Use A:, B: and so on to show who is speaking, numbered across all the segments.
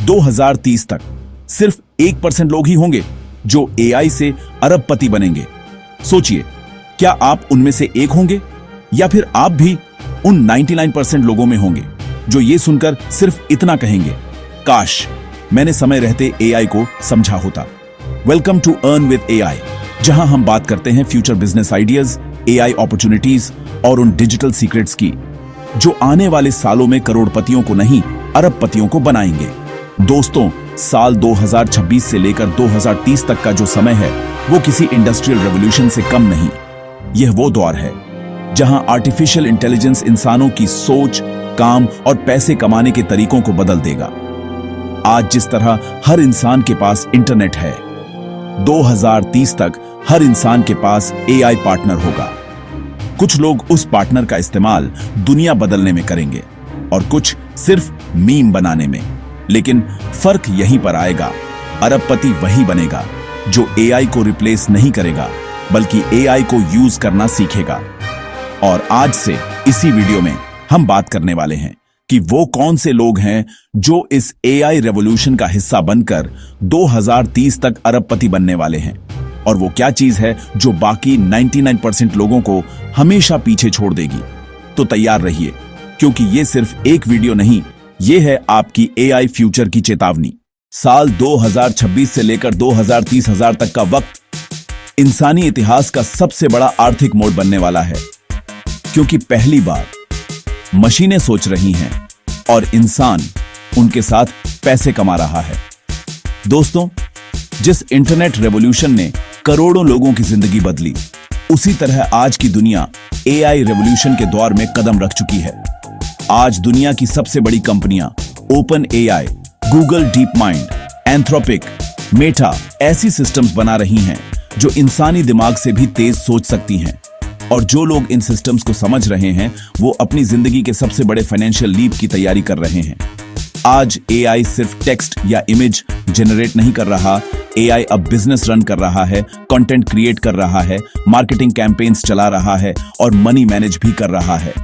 A: 2030 तक सिर्फ 1% लोग ही होंगे जो एआई से अरबपति बनेंगे। सोचिए, क्या आप उनमें से एक होंगे या फिर आप भी उन 99% लोगों में होंगे जो ये सुनकर सिर्फ इतना कहेंगे, काश मैंने समय रहते एआई को समझा होता। Welcome to earn with AI, जहां हम बात करते हैं future business ideas, AI opportunities और उन डिजिटल सीक्रेट्स की जो आने वाले सालों में करोड़पतियों को नहीं, अरबपतियों को बनाएंगे। दोस्तों, साल 2026 से लेकर 2030 तक का जो समय है वो किसी इंडस्ट्रियल रेवोल्यूशन से कम नहीं। यह वो दौर है जहां आर्टिफिशियल इंटेलिजेंस इंसानों की सोच, काम और पैसे कमाने के तरीकों को बदल देगा। आज जिस तरह हर इंसान के पास इंटरनेट है, 2030 तक हर इंसान के पास एआई पार्टनर होगा। कुछ लोग उस पार्टनर का इस्तेमाल दुनिया बदलने में करेंगे और कुछ सिर्फ मीम बनाने में। लेकिन फर्क यहीं पर आएगा, अरबपति वही बनेगा जो एआई को रिप्लेस नहीं करेगा बल्कि एआई को यूज करना सीखेगा। और आज से इसी वीडियो में हम बात करने वाले हैं कि वो कौन से लोग हैं जो इस एआई रेवोल्यूशन का हिस्सा बनकर 2030 तक अरबपति बनने वाले हैं, और वो क्या चीज है जो बाकी 99% लोगों को हमेशा पीछे छोड़ देगी। तो तैयार रहिए, क्योंकि ये सिर्फ एक वीडियो नहीं, ये है आपकी एआई फ्यूचर की चेतावनी। साल 2026 से लेकर 2030 तक का वक्त इंसानी इतिहास का सबसे बड़ा आर्थिक मोड़ बनने वाला है, क्योंकि पहली बार मशीनें सोच रही हैं और इंसान उनके साथ पैसे कमा रहा है। दोस्तों, जिस इंटरनेट रेवोल्यूशन ने करोड़ों लोगों की जिंदगी बदली, उसी तरह आज की दुनिया एआई रेवोल्यूशन के दौर में कदम रख चुकी है। आज दुनिया की सबसे बड़ी कंपनियां open AI, Google deep mind, Anthropic, Meta ऐसी सिस्टम्स बना रही हैं जो इंसानी दिमाग से भी तेज सोच सकती हैं। और जो लोग इन सिस्टम्स को समझ रहे हैं वो अपनी जिंदगी के सबसे बड़े फाइनेंशियल लीप की तैयारी कर रहे हैं। आज एआई सिर्फ टेक्स्ट या इमेज जनरेट नहीं कर रहा, एआई अब बिजनेस रन कर रहा है, कंटेंट क्रिएट कर रहा है, मार्केटिंग कैंपेन्स चला रहा है और मनी मैनेज भी कर रहा है।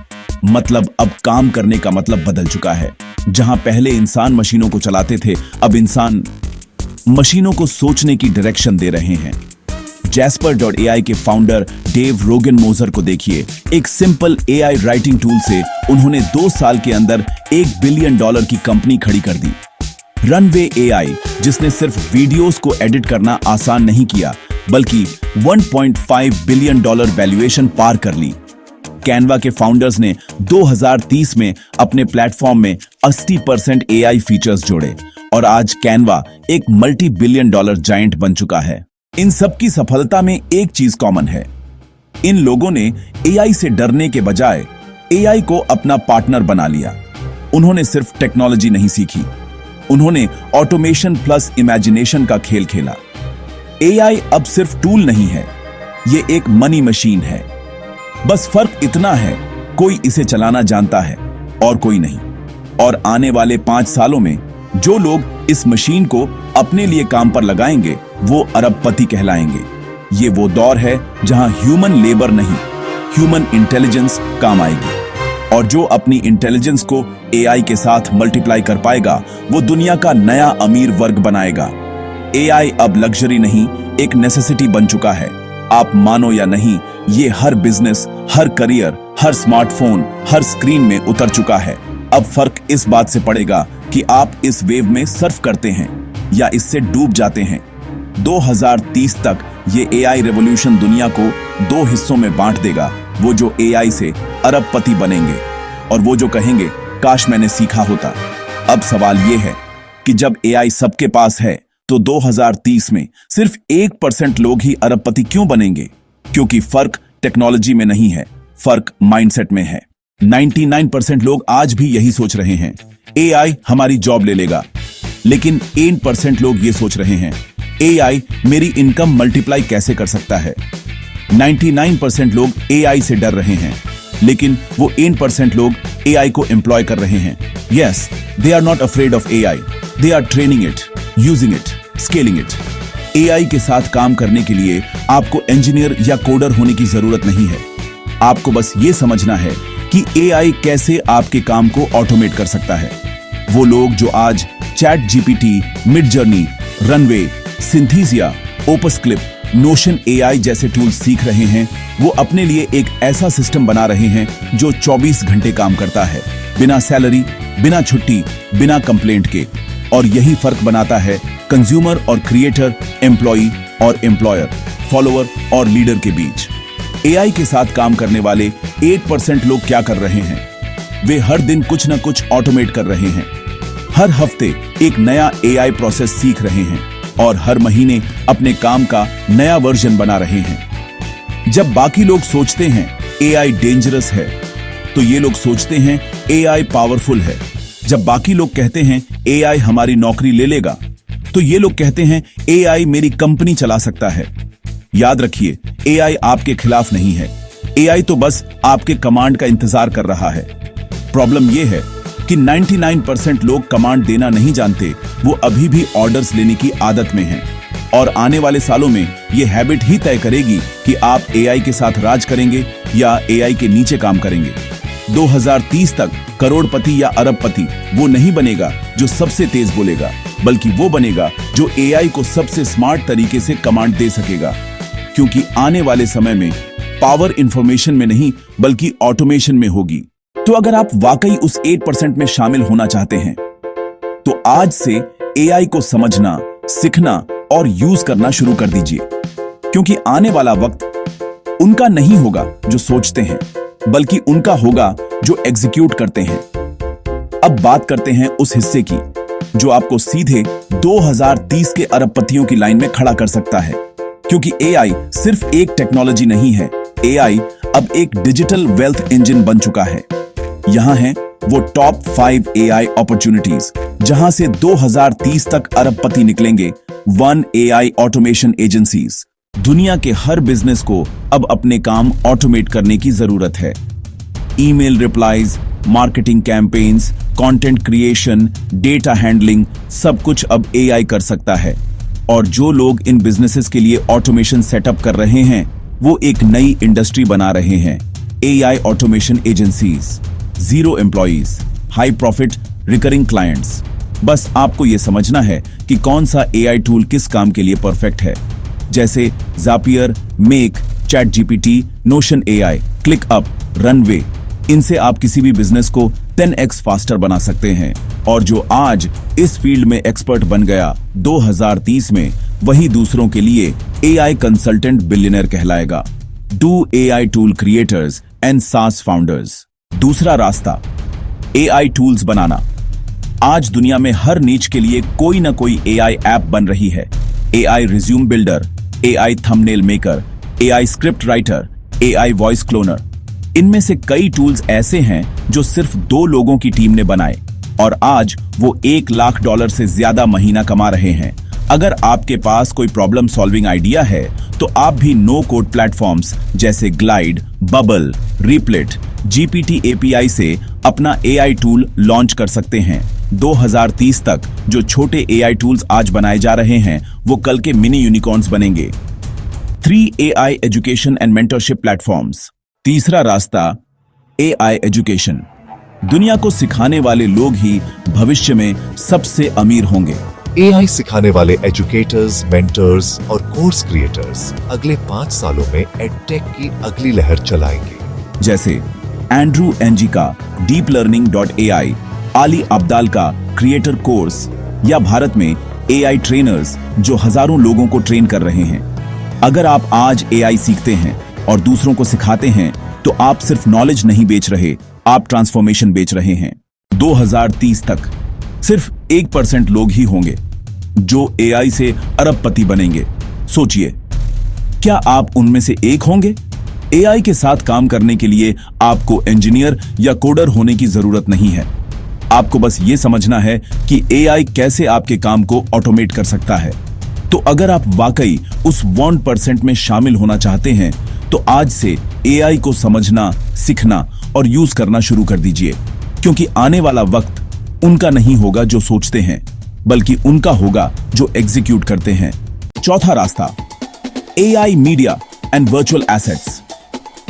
A: मतलब अब काम करने का मतलब बदल चुका है। जहां पहले इंसान मशीनों को चलाते थे, अब इंसान मशीनों को सोचने की डायरेक्शन दे रहे हैं। Jasper.ai के फाउंडर डेव रोगन मोजर को देखिए। एक सिंपल एआई राइटिंग टूल से उन्होंने 2 साल के अंदर $1 बिलियन की कंपनी खड़ी कर दी। रनवे एआई, जिसने सिर्फ वीडियोस को एडिट करना आसान नहीं किया बल्कि $1.5 बिलियन वैल्यूएशन पार कर ली। कैनवा के फाउंडर्स ने 2030 में अपने प्लेटफॉर्म में 80% एआई फीचर्स जोड़े और आज कैनवा एक मल्टी बिलियन डॉलर जायंट बन चुका है। इन सब की सफलता में एक चीज कॉमन है, इन लोगों ने एआई से डरने के बजाय एआई को अपना पार्टनर बना लिया। उन्होंने सिर्फ टेक्नोलॉजी नहीं सीखी, उन्होंने ऑटोमेशन प्लस इमेजिनेशन का खेल खेला। एआई अब सिर्फ टूल नहीं है, ये एक मनी मशीन है। बस फर्क इतना है, कोई इसे चलाना जानता है और कोई नहीं। और आने वाले 5 सालों में जो लोग इस मशीन को अपने लिए काम पर लगाएंगे वो अरबपति कहलाएंगे। ये वो दौर है जहां ह्यूमन लेबर नहीं, ह्यूमन इंटेलिजेंस काम आएगी। और जो अपनी इंटेलिजेंस को एआई के साथ मल्टीप्लाई कर पाएगा वो दुनिया का नया अमीर वर्ग बनाएगा। एआई अब लग्जरी नहीं, एक नेसेसिटी बन चुका है। आप मानो या नहीं, ये हर बिजनेस, हर करियर, हर स्मार्टफोन, हर स्क्रीन में उतर चुका है। अब फर्क इस बात से पड़ेगा कि आप इस वेव में सर्फ करते हैं या इससे डूब जाते हैं। 2030 तक ये एआई रेवोल्यूशन दुनिया को 2 हिस्सों में बांट देगा, वो जो एआई से अरबपति बनेंगे और वो जो कहेंगे काश मैंने सीखा होता। अब सवाल ये है कि जब एआई सबके पास है तो 2030 में सिर्फ 1% लोग ही अरबपति क्यों बनेंगे? क्योंकि फर्क टेक्नोलॉजी में नहीं है, फर्क माइंडसेट में है। 99% लोग आज भी यही सोच रहे हैं, एआई हमारी जॉब ले लेगा। लेकिन 1% लोग ये सोच रहे हैं, एआई मेरी इनकम मल्टीप्लाई कैसे कर सकता है। 99% लोग एआई से डर रहे हैं, लेकिन वो 1% लोग एआई को एम्प्लॉय कर रहे हैं। Yes, they are not afraid of AI, they are training it, using it, scaling it. AI के साथ काम करने के लिए आपको इंजीनियर या कोडर होने की जरूरत नहीं है। आपको बस ये समझना है कि एआई कैसे आपके काम को ऑटोमेट कर सकता है। वो लोग जो आज Chat GPT, Midjourney, Runway, Synthesia, Opus Clip, Notion AI जैसे टूल्स सीख रहे हैं, वो अपने लिए एक ऐसा सिस्टम बना रहे हैं जो 24 घंटे काम करता है, बिना सैलरी, बिना छुट्टी, बिना कंप्लेंट के। और यही फर्क बनाता है कंज्यूमर और क्रिएटर, एम्प्लॉई और एम्प्लॉयर, फॉलोअर और लीडर के बीच। एआई के साथ काम करने वाले 8% लोग क्या कर रहे हैं? वे हर दिन कुछ न कुछ ऑटोमेट कर रहे हैं, हर हफ्ते एक नया एआई प्रोसेस सीख रहे हैं और हर महीने अपने काम का नया वर्जन बना रहे हैं। जब बाकी लोग सोचते हैं एआई डेंजरस है, तो ये लोग सोचते हैं एआई पावरफुल है। जब बाकी लोग कहते हैं एआई हमारी नौकरी ले लेगा, तो ये लोग कहते हैं एआई मेरी कंपनी चला सकता है। याद रखिए, एआई आपके खिलाफ नहीं है। एआई तो बस आपके कमांड का इंतजार कर रहा है। प्रॉब्लम यह है कि 99% लोग कमांड देना नहीं जानते, वो अभी भी ऑर्डर्स लेने की आदत में हैं। और आने वाले सालों में ये हैबिट ही तय करेगी कि आप एआई के साथ राज करेंगे या एआई के नीचे काम करेंगे। 2030 तक करोड़पति या अरबपति वो नहीं बनेगा जो सबसे तेज बोलेगा, बल्कि वो बनेगा जो एआई को सबसे स्मार्ट तरीके से कमांड दे सकेगा। क्योंकि आने वाले समय में पावर इंफॉर्मेशन में नहीं, बल्कि ऑटोमेशन में होगी। तो अगर आप वाकई उस 8% में शामिल होना चाहते हैं, तो आज से एआई को समझना, सीखना और यूज करना शुरू कर दीजिए। क्योंकि आने वाला वक्त उनका नहीं होगा जो सोचते हैं, बल्कि उनका होगा जो एग्जीक्यूट करते हैं। अब बात करते हैं उस हिस्से की जो आपको सीधे 2030 के अरबपतियों की लाइन में खड़ा कर सकता है। क्योंकि एआई सिर्फ एक टेक्नोलॉजी नहीं है, एआई अब एक डिजिटल वेल्थ इंजन बन चुका है। यहां हैं वो टॉप 5 एआई अपॉर्चुनिटीज, जहां से 2030 तक अरबपति निकलेंगे। 1 एआई ऑटोमेशन एजेंसीज। दुनिया के हर बिजनेस को अब अपने काम ऑटोमेट करने की जरूरत है। Email replies, marketing campaigns, content creation, data handling, सब कुछ अब एआई कर सकता है। और जो लोग इन बिजनेसेस के लिए ऑटोमेशन सेटअप कर रहे हैं, वो एक नई इंडस्ट्री बना रहे हैं, AI automation agencies. 0 employees, high profit, recurring clients. बस आपको यह समझना है कि कौन सा एआई टूल किस काम के लिए परफेक्ट है, जैसे Zapier, Make, Chat GPT, Notion AI, ClickUp, Runway. इनसे आप किसी भी बिजनेस को 10x फास्टर बना सकते हैं। और जो आज इस फील्ड में एक्सपर्ट बन गया, 2030 में वही दूसरों के लिए एआई कंसल्टेंट बिलियनर कहलाएगा। Do AI tool creators and सास फाउंडर्स। दूसरा रास्ता, एआई टूल्स बनाना। आज दुनिया में हर नीच के लिए कोई ना कोई एआई ऐप बन रही है। AI resume builder, AI thumbnail maker, AI script writer, AI voice cloner. इनमें से कई टूल्स ऐसे हैं जो सिर्फ 2 लोगों की टीम ने बनाए और आज वो $1 लाख से ज्यादा महीना कमा रहे हैं। अगर आपके पास कोई प्रॉब्लम सॉल्विंग आइडिया है, तो आप भी नो कोड प्लेटफॉर्म्स जैसे ग्लाइड, बबल, रिप्लिट, जीपीटी एपीआई से अपना एआई टूल लॉन्च कर सकते हैं। 2030 तक जो छोटे एआई टूल्स आज बनाए जा रहे हैं, वो कल के मिनी यूनिकॉर्न्स बनेंगे। 3 AI education and mentorship platforms. तीसरा रास्ता, एआई एजुकेशन। दुनिया को सिखाने वाले लोग ही भविष्य में सबसे अमीर होंगे।
B: एआई सिखाने वाले एजुकेटर्स, मेंटर्स और कोर्स क्रिएटर्स अगले 5 सालों में एडटेक की अगली लहर चलाएंगे।
A: जैसे एंड्रू एनजी का deeplearning.ai, आली अब्दाल का क्रिएटर कोर्स, या भारत में एआई ट्रेनर्स जो हजारों लोगों को ट्रेन कर रहे हैं। अगर आप आज एआई सीखते हैं और दूसरों को सिखाते हैं, तो आप सिर्फ नॉलेज नहीं बेच रहे, आप ट्रांसफॉर्मेशन बेच रहे हैं। 2030 तक सिर्फ 1% लोग ही होंगे जो एआई से अरबपति बनेंगे। सोचिए, क्या आप उनमें से एक होंगे? एआई के साथ काम करने के लिए आपको इंजीनियर या कोडर होने की जरूरत नहीं है। आपको बस ये समझना है कि एआई कैसे आपके काम को ऑटोमेट कर सकता है। तो अगर आप वाकई उस 1% में शामिल होना चाहते हैं, तो आज से एआई को समझना, सीखना और यूज करना शुरू कर दीजिए। क्योंकि आने वाला वक्त उनका नहीं होगा जो सोचते हैं, बल्कि उनका होगा जो एग्जीक्यूट करते हैं। चौथा रास्ता, AI media and virtual assets,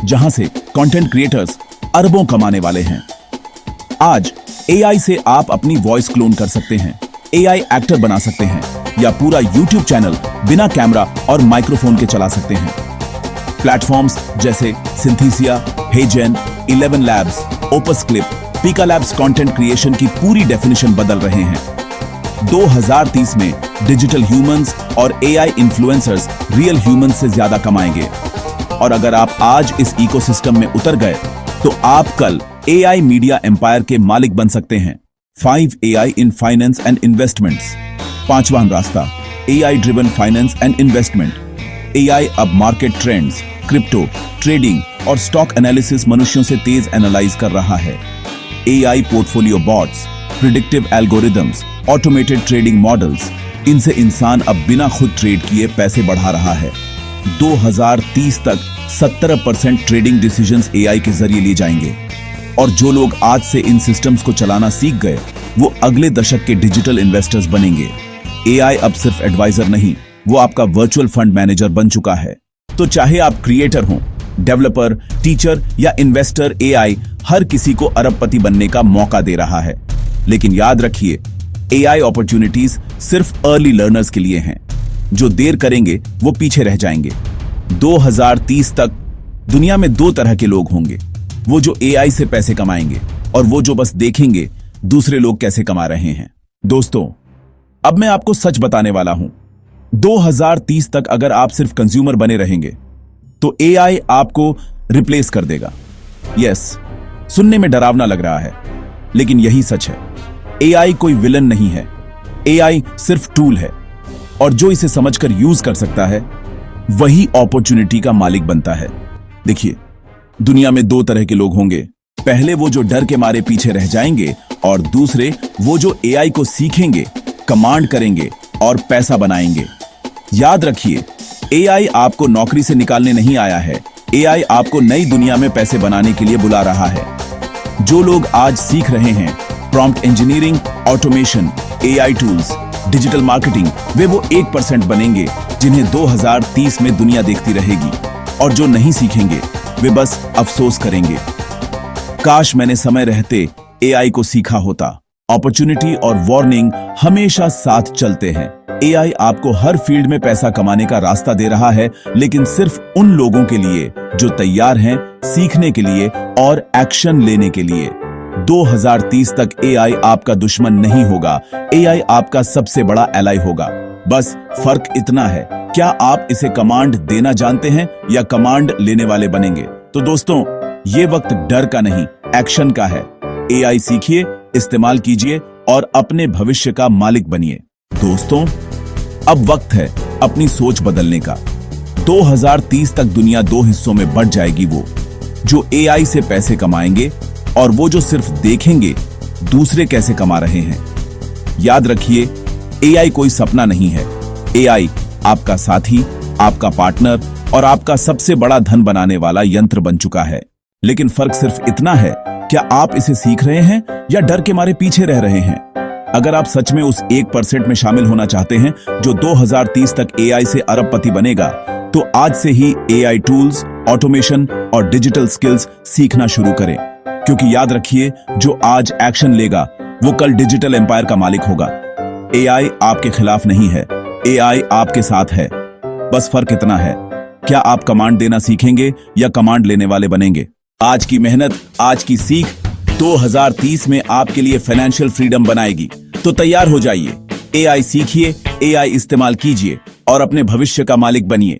A: जहां से कंटेंट क्रिएटर्स अरबों कमाने वाले हैं। आज एआई से आप अपनी वॉइस क्लोन कर सकते हैं, एआई एक्टर बना सकते हैं या पूरा यूट्यूब चैनल बिना कैमरा और माइक्रोफोन के चला सकते हैं। प्लेटफॉर्म्स जैसे सिंथेसिया, हेजेन, 11 लैब्स, ओपस क्लिप, पीका लैब्स कंटेंट क्रिएशन की पूरी डेफिनेशन बदल रहे हैं। 2030 में डिजिटल ह्यूमंस और एआई इन्फ्लुएंसर्स रियल ह्यूमंस से ज्यादा कमाएंगे। और अगर आप आज इस इकोसिस्टम में उतर गए तो आप कल एआई मीडिया एम्पायर के मालिक बन सकते हैं। 5 AI in finance and investments. पांचवां रास्ता, AI driven finance and investment. AI अब मार्केट ट्रेंड्स, क्रिप्टो, ट्रेडिंग और स्टॉक एनालिसिस मनुष्यों से तेज एनालाइज कर रहा है। AI portfolio bots, predictive algorithms, automated trading models, इनसे इंसान अब बिना खुद ट्रेड किए पैसे बढ़ा रहा है। 2030 तक 70% ट्रेडिंग डिसीजंस एआई के जरिए लिए जाएंगे। और जो लोग आज से इन सिस्टम्स को चलाना सीख गए वो अगले दशक के डिजिटल इन्वेस्टर्स बनेंगे। एआई अब सिर्फ एडवाइजर नहीं, वो आपका वर्चुअल फंड मैनेजर बन चुका है। तो चाहे आप क्रिएटर हो, डेवलपर, टीचर या इन्वेस्टर, एआई हर किसी को अरबपति बनने का मौका दे रहा है। लेकिन याद रखिए, एआई अपॉर्चुनिटीज सिर्फ अर्ली लर्नर्स के लिए हैं। जो देर करेंगे वो पीछे रह जाएंगे। 2030 तक दुनिया में 2 तरह के लोग होंगे, वो जो एआई से पैसे कमाएंगे और वो जो बस देखेंगे दूसरे लोग कैसे कमा रहे हैं। दोस्तों, अब मैं आपको सच बताने वाला हूं। 2030 तक अगर आप सिर्फ कंज्यूमर बने रहेंगे तो एआई आपको रिप्लेस कर देगा। यस, सुनने में डरावना लग रहा है, लेकिन यही सच है। एआई कोई विलन नहीं है, एआई सिर्फ टूल है और जो इसे समझकर यूज कर सकता है वही अपॉर्चुनिटी का मालिक बनता है। देखिए, दुनिया में 2 तरह के लोग होंगे। पहले वो जो डर के मारे पीछे रह जाएंगे और दूसरे वो जो एआई को सीखेंगे, कमांड करेंगे और पैसा बनाएंगे। याद रखिए, एआई आपको नौकरी से निकालने नहीं आया है, एआई आपको नई दुनिया में पैसे बनाने के लिए बुला रहा है। जो लोग आज सीख रहे हैं prompt engineering, automation, AI tools, digital marketing, वे वो 1% बनेंगे जिन्हें 2030 में दुनिया देखती रहेगी। और जो नहीं सीखेंगे वे बस अफसोस करेंगे। काश मैंने समय रहते एआई को सीखा होता। अपॉर्चुनिटी और वार्निंग हमेशा साथ चलते हैं। एआई आपको हर फील्ड में पैसा कमाने का रास्ता दे रहा है, लेकिन सिर्फ उन लोगों के लिए जो तैयार हैं सीखने के लिए और एक्शन लेने के लिए। 2030 तक एआई आपका दुश्मन नहीं होगा, एआई आपका सबसे बड़ा एलाई होगा। बस फर्क इतना है, क्या आप इसे कमांड देना जानते हैं या कमांड लेने वाले बनेंगे? तो दोस्तों, ये वक्त डर का नहीं, एक्शन का है। एआई सीखिए, इस्तेमाल कीजिए और अपने भविष्य का मालिक बनिए। दोस्तों, अब वक्त है अपनी सोच बदलने का। 2030 तक दुनिया 2 हिस्सों में बढ़ जाएगी, वो जो एआई से पैसे कमाएंगे और वो जो सिर्फ देखेंगे दूसरे कैसे कमा रहे हैं। याद रखिए, एआई कोई सपना नहीं है, एआई आपका साथी, आपका पार्टनर और आपका सबसे बड़ा धन बनाने वाला यंत्र बन चुका है। लेकिन फर्क सिर्फ इतना है, क्या आप इसे सीख रहे हैं या डर के मारे पीछे रह रहे हैं? अगर आप सच में उस 1% में शामिल होना चाहते हैं जो 2030 तक एआई से अरबपति बनेगा, तो आज से ही एआई टूल्स, ऑटोमेशन और डिजिटल स्किल्स सीखना शुरू करें। क्योंकि याद रखिए, जो आज एक्शन लेगा वो कल डिजिटल एम्पायर का मालिक होगा। एआई आपके खिलाफ नहीं है, एआई आपके साथ है। बस फर्क इतना है, क्या आप कमांड देना सीखेंगे या कमांड लेने वाले बनेंगे? आज की मेहनत, आज की सीख 2030 में आपके लिए फाइनेंशियल फ्रीडम बनाएगी। तो तैयार हो जाइए, एआई सीखिए, एआई इस्तेमाल कीजिए और अपने भविष्य का मालिक बनिए।